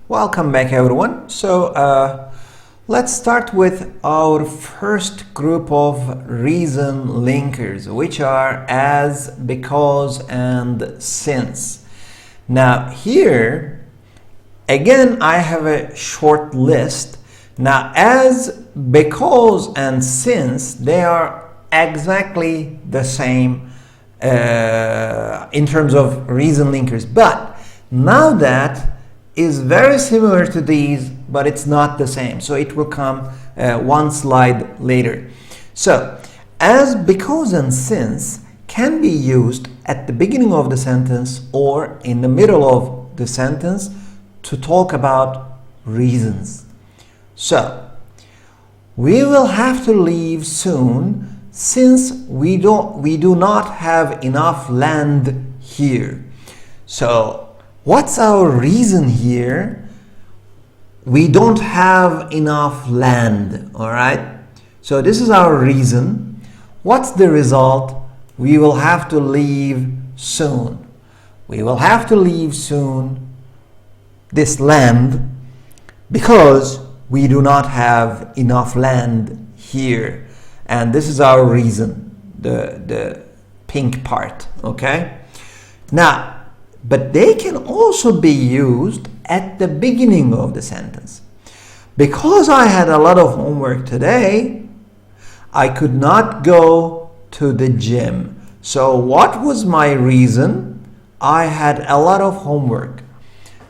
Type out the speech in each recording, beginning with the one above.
Welcome back, everyone. Let's start with our first group of reason linkers, which are as, because, and since. Now here, again, I have a short list. Now as, because, and since, they are exactly the same in terms of reason linkers. But now that is very similar to these, but it's not the same. So it will come one slide later. So as, because, and since can be used at the beginning of the sentence or in the middle of the sentence to talk about reasons. So we will have to leave soon since we do not have enough land here. So what's our reason here? We don't have enough land, all right? So this is our reason. What's the result? We will have to leave soon. We will have to leave soon this land because we do not have enough land here. And this is our reason, the pink part, okay? Now, but they can also be used at the beginning of the sentence. Because I had a lot of homework today, I could not go to the gym. So what was my reason? I had a lot of homework.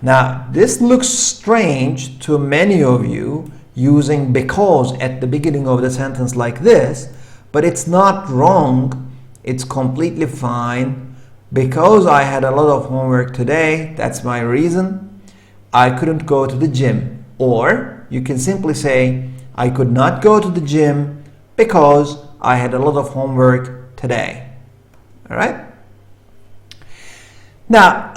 Now, this looks strange to many of you using because at the beginning of the sentence like this, but it's not wrong. It's completely fine. Because I had a lot of homework today, that's my reason. I couldn't go to the gym. Or you can simply say, I could not go to the gym because I had a lot of homework today. All right? Now,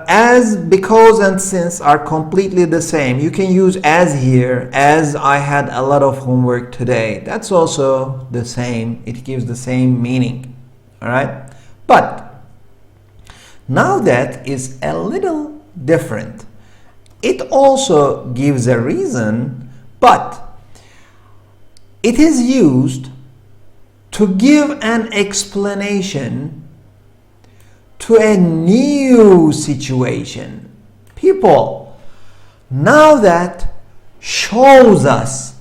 as, because, and since are completely the same. You can use as here, as I had a lot of homework today. That's also the same. It gives the same meaning. All right? But now that is a little different. It also gives a reason, but it is used to give an explanation to a new situation. People, now that shows us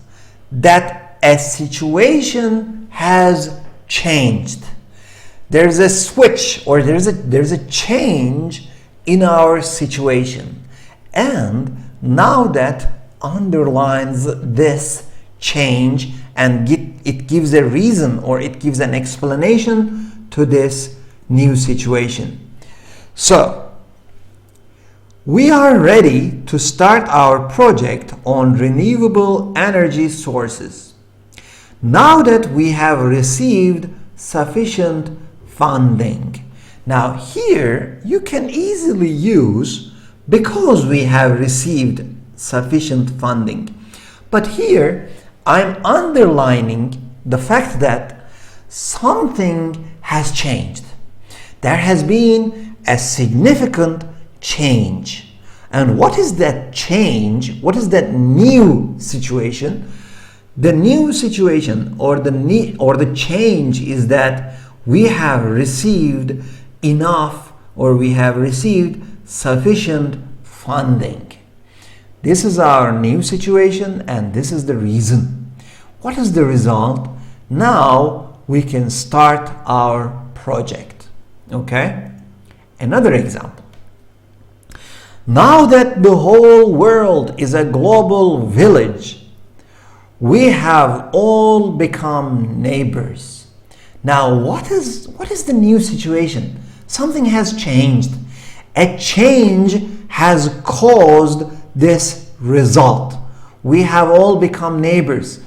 that a situation has changed. There's a switch or there's a change in our situation. And now that underlines this change and it gives a reason or it gives an explanation to this new situation. So we are ready to start our project on renewable energy sources. Now that we have received sufficient funding. Now here you can easily use because we have received sufficient funding. But here I'm underlining the fact that something has changed. There has been a significant change. And what is that change? What is that new situation? The new situation or the change is that we have received enough or we have received sufficient funding. This is our new situation and this is the reason. What is the result? Now we can start our project. Okay? Another example. Now that the whole world is a global village, we have all become neighbors. Now, what is the new situation? Something has changed. A change has caused this result. We have all become neighbors.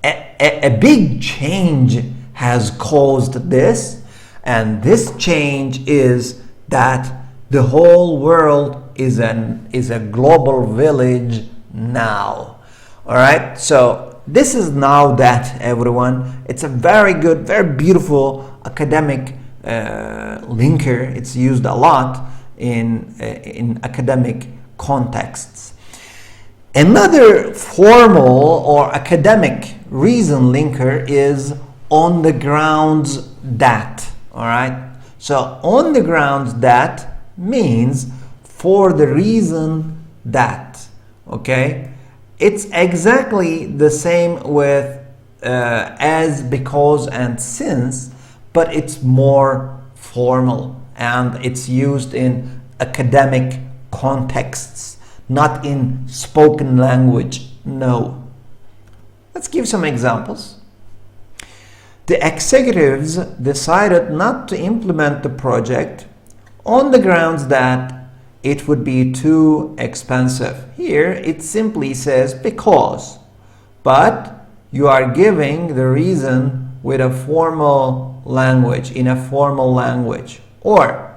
A big change has caused this, and this change is that the whole world is a global village now. All right, so this is now that, everyone. It's a very good, very beautiful academic linker. It's used a lot in academic contexts. Another formal or academic reason linker is on the grounds that. All right. So on the grounds that means for the reason that. Okay. It's exactly the same with as, because, and since, but it's more formal and it's used in academic contexts, not in spoken language. No. Let's give some examples. The executives decided not to implement the project on the grounds that it would be too expensive. Here it simply says because, but you are giving the reason with a formal language, in a formal language. Or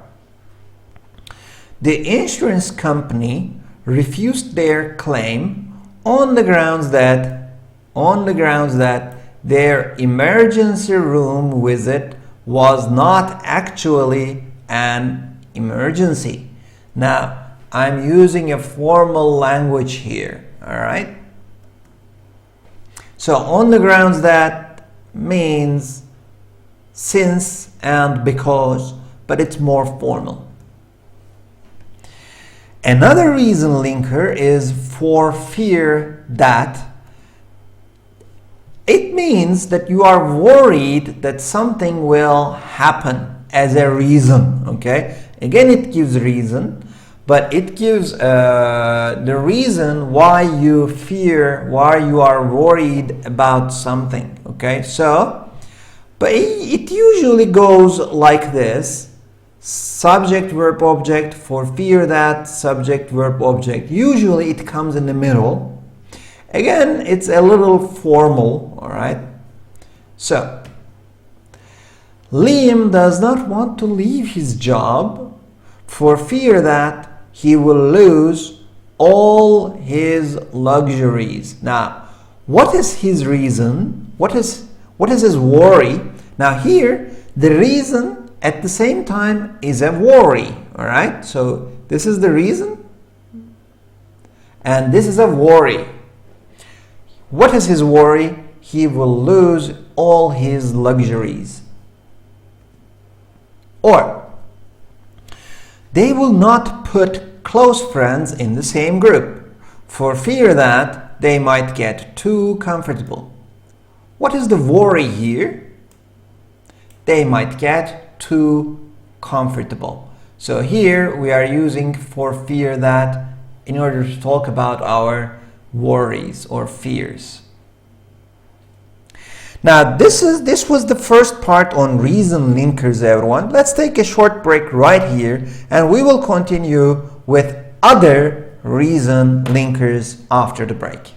the insurance company refused their claim on the grounds that their emergency room visit was not actually an emergency. Now, I'm using a formal language here, all right? So on the grounds that means since and because, but it's more formal. Another reason linker is for fear that. It means that you are worried that something will happen as a reason, okay? Again, it gives reason, but it gives the reason why you fear, why you are worried about something, okay? So, but it usually goes like this. Subject, verb, object, for fear that, subject, verb, object. Usually it comes in the middle. Again, it's a little formal, all right? So, Liam does not want to leave his job for fear that he will lose all his luxuries. Now, what is his reason? What is his worry? Now here, the reason at the same time is a worry, all right? So this is the reason, and this is a worry. What is his worry? He will lose all his luxuries. Or, they will not put close friends in the same group for fear that they might get too comfortable. What is the worry here? They might get too comfortable. So here we are using for fear that in order to talk about our worries or fears. Now this was the first part on reason linkers, everyone. Let's take a short break right here and we will continue with other reason linkers after the break.